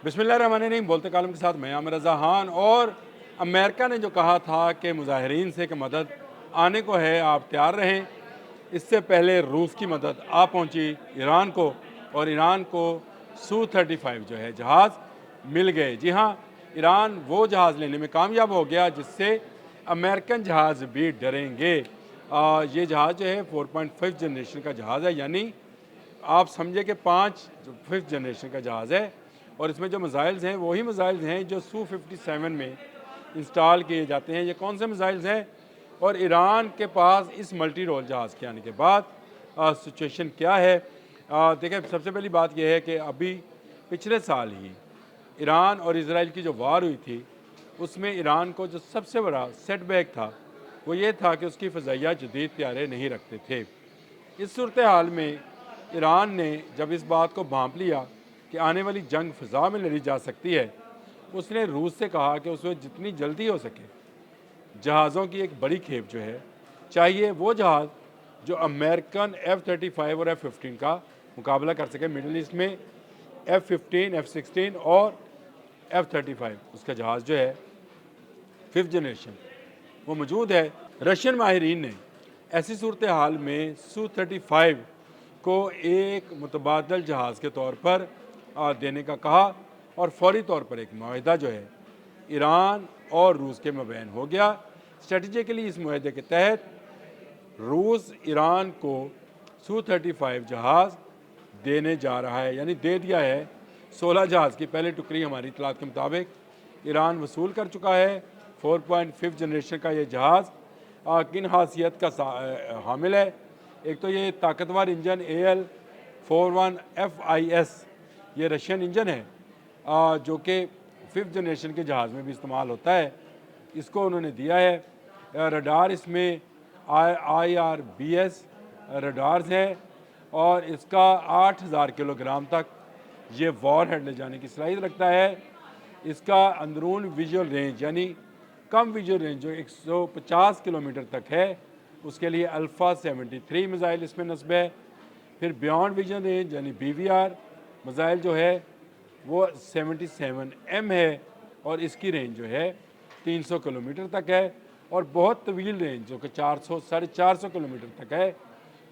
बिस्मिल्लाहिर्रहमानिर्रहीम। बोलते कालम के साथ मैं आमिर रज़ा खान। और अमेरिका ने जो कहा था कि मुजाहिरीन से कि मदद आने को है, आप तैयार रहें, इससे पहले रूस की मदद आ पहुंची ईरान को, और ईरान को Su-35 जो है जहाज़ मिल गए। जी हाँ, ईरान वो जहाज़ लेने में कामयाब हो गया जिससे अमेरिकन जहाज़ भी डरेंगे। ये जहाज़ जो है 4.5 जनरेशन का जहाज़ है, यानी आप समझे कि 5th जनरेशन का जहाज़ है। और इसमें जो मिसाइल्स हैं वही मिसाइल्स हैं जो Su-57 में इंस्टॉल किए जाते हैं। ये कौन से मिसाइल्स हैं और ईरान के पास इस मल्टी रोल जहाज़ के आने के बाद सिचुएशन क्या है? देखिए, सबसे पहली बात यह है कि अभी पिछले साल ही ईरान और इजराइल की जो वार हुई थी, उसमें ईरान को जो सबसे बड़ा सेटबैक था वो ये था कि उसकी फ़ज़ाइया जदीद तैयारे नहीं रखते थे। इस सूरत हाल में ईरान ने जब इस बात को भांप लिया कि आने वाली जंग फ़िज़ा में लड़ी जा सकती है, उसने रूस से कहा कि उसमें जितनी जल्दी हो सके जहाज़ों की एक बड़ी खेप जो है चाहिए, वो जहाज़ जो अमेरिकन F-35 और F-15 का मुकाबला कर सके। मिडल ईस्ट में F-15, F-16 और F-35 उसका जहाज़ जो है 5th जनरेशन वो मौजूद है। रशियन माहिरीन ने ऐसी सूरत हाल में Su-35 को एक मुतबादल जहाज़ के तौर पर देने का कहा, और फौरी तौर पर एक मुआहिदा जो है ईरान और रूस के मबैन हो गया। स्ट्रेटजिकली इस मुआहिदे के तहत रूस ईरान को Su-35 जहाज़ देने जा रहा है, यानी दे दिया है। 16 जहाज़ की पहली टुकड़ी हमारी इतलात के मुताबिक ईरान वसूल कर चुका है। 4.5 जनरेशन का ये जहाज़ किन खासियत का हामिल है? एक तो ये ताकतवर इंजन AL-41FIS ये रशियन इंजन है, जो कि 5th जनरेशन के जहाज़ में भी इस्तेमाल होता है। इसको उन्होंने दिया है। रडार इसमें IRBS रडार्स हैं, और इसका 8000 किलोग्राम तक ये वॉर हेड ले जाने की सलाहियत रखता है। इसका अंदरून विजुअल रेंज यानी कम विजुअल रेंज जो 150 किलोमीटर तक है, उसके लिए अल्फ़ा 73 मिसाइल इसमें नस्ब है। फिर बियॉन्ड विजन रेंज यानी BVR मिसाइल जो है वो 77M है, और इसकी रेंज जो है 300 किलोमीटर तक है। और बहुत तवील रेंज जो कि 400-450 किलोमीटर तक है,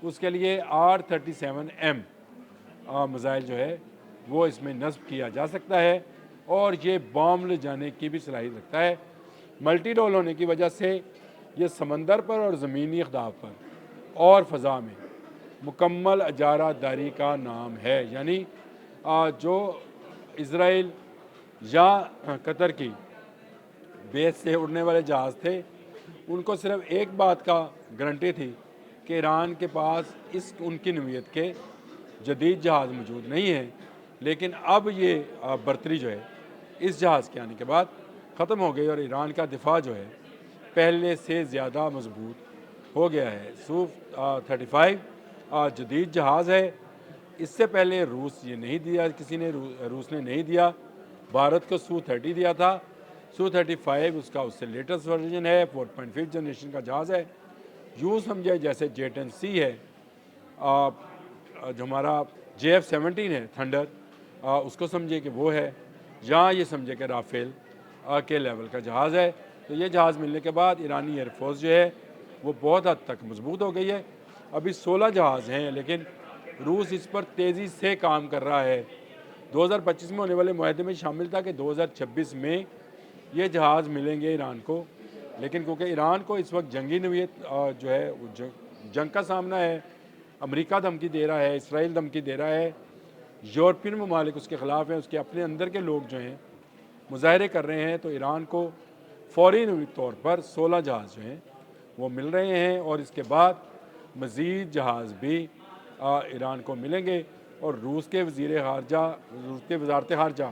उसके लिए R-37M मिसाइल जो है वो इसमें नस्ब किया जा सकता है, और ये बॉम्ब ले जाने की भी सलाहियत रखता है। मल्टी रोल होने की वजह से ये समंदर पर और ज़मीनी अहदाफ पर और फ़ज़ा में मुकम्मल अजारादारी का नाम है, यानी जो इसराइल या कतर की बेस से उड़ने वाले जहाज़ थे, उनको सिर्फ एक बात का गारंटी थी कि ईरान के पास इस उनकी नवीयत के जदीद जहाज़ मौजूद नहीं है। लेकिन अब ये बर्तरी जो है इस जहाज़ के आने के बाद ख़त्म हो गई, और ईरान का दिफा जो है पहले से ज़्यादा मजबूत हो गया है। Su-35 जदीद जहाज़ है। इससे पहले रूस ये नहीं दिया, किसी ने रूस ने नहीं दिया। भारत को Su-30 दिया था। Su-35 उसका उससे लेटेस्ट वर्जन है, 4.5 जनरेशन का जहाज़ है। यूँ समझे जैसे J-10C है, जो हमारा JF-17 है थंडर, उसको समझे कि वो है, या ये समझे कि राफेल के लेवल का जहाज़ है। तो ये जहाज़ मिलने के बाद ईरानी एयरफोर्स जो है वो बहुत हद तक मजबूत हो गई है। अभी 16 जहाज़ हैं, लेकिन रूस इस पर तेज़ी से काम कर रहा है। 2025 में होने वाले मुआहदे में शामिल था कि 2026 में ये जहाज़ मिलेंगे ईरान को, लेकिन क्योंकि ईरान को इस वक्त जंगी नवीयत जो है वो जंग का सामना है। अमेरिका धमकी दे रहा है, इसराइल धमकी दे रहा है, यूरोपियन ममालिक उसके ख़िलाफ़ हैं, उसके अपने अंदर के लोग जो हैं मुजाहरे कर रहे हैं। तो ईरान को फ़ौरी तौर पर 16 जहाज़ जो हैं वो मिल रहे हैं, और इसके बाद मज़ीद जहाज़ भी ईरान को मिलेंगे। और रूस के वज़ारत ख़ारजा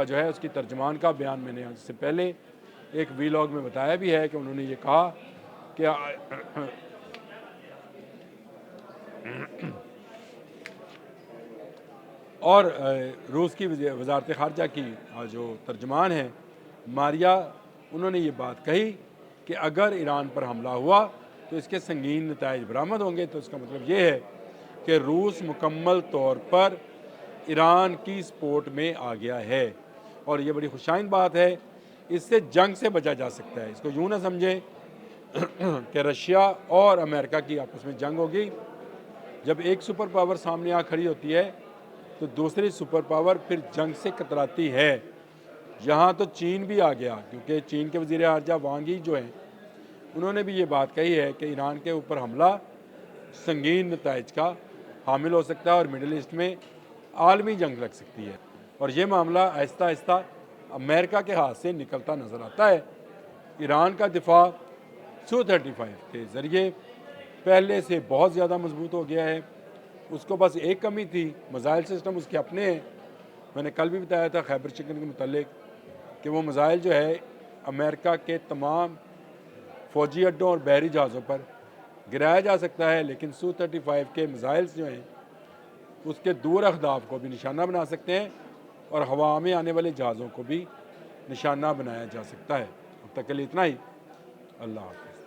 जो है उसकी तर्जमान का बयान मैंने इससे पहले एक वीलॉग में बताया भी है कि उन्होंने ये कहा कि और रूस की वज़ारत ख़ारजा की जो तर्जमान है मारिया, उन्होंने ये बात कही कि अगर ईरान पर हमला हुआ तो इसके संगीन नताइज बरामद होंगे। तो इसका मतलब ये है कि रूस मुकम्मल तौर पर ईरान की सपोर्ट में आ गया है और ये बड़ी खुशाइन बात है। इससे जंग से बचा जा सकता है। इसको यूँ ना समझें कि रशिया और अमेरिका की आपस में जंग होगी। जब एक सुपर पावर सामने आ खड़ी होती है तो दूसरी सुपर पावर फिर जंग से कतराती है। यहाँ तो चीन भी आ गया, क्योंकि चीन के वज़ीर ख़ारजा वांग यी जो हैं उन्होंने भी ये बात कही है कि ईरान के ऊपर हमला संगीन नताइज का हामिल हो सकता है और मिडल ईस्ट में आलमी जंग लग सकती है। और ये मामला आहिस्ता आहिस्ता अमेरिका के हाथ से निकलता नज़र आता है। ईरान का दिफा Su-35 के ज़रिए पहले से बहुत ज़्यादा मजबूत हो गया है। उसको बस एक कमी थी, मिसाइल सिस्टम उसके अपने हैं। मैंने कल भी बताया था खैबर चिकन के मुतालिक कि वो मिसाइल जो है अमेरिका के तमाम फ़ौजी अड्डों और बहरी जहाज़ों पर गिराया जा सकता है, लेकिन Su-35 के मिसाइल्स जो हैं उसके दूर अहदाफ को भी निशाना बना सकते हैं और हवा में आने वाले जहाज़ों को भी निशाना बनाया जा सकता है। अब तक के लिए इतना ही। अल्लाह हाफ़िज़।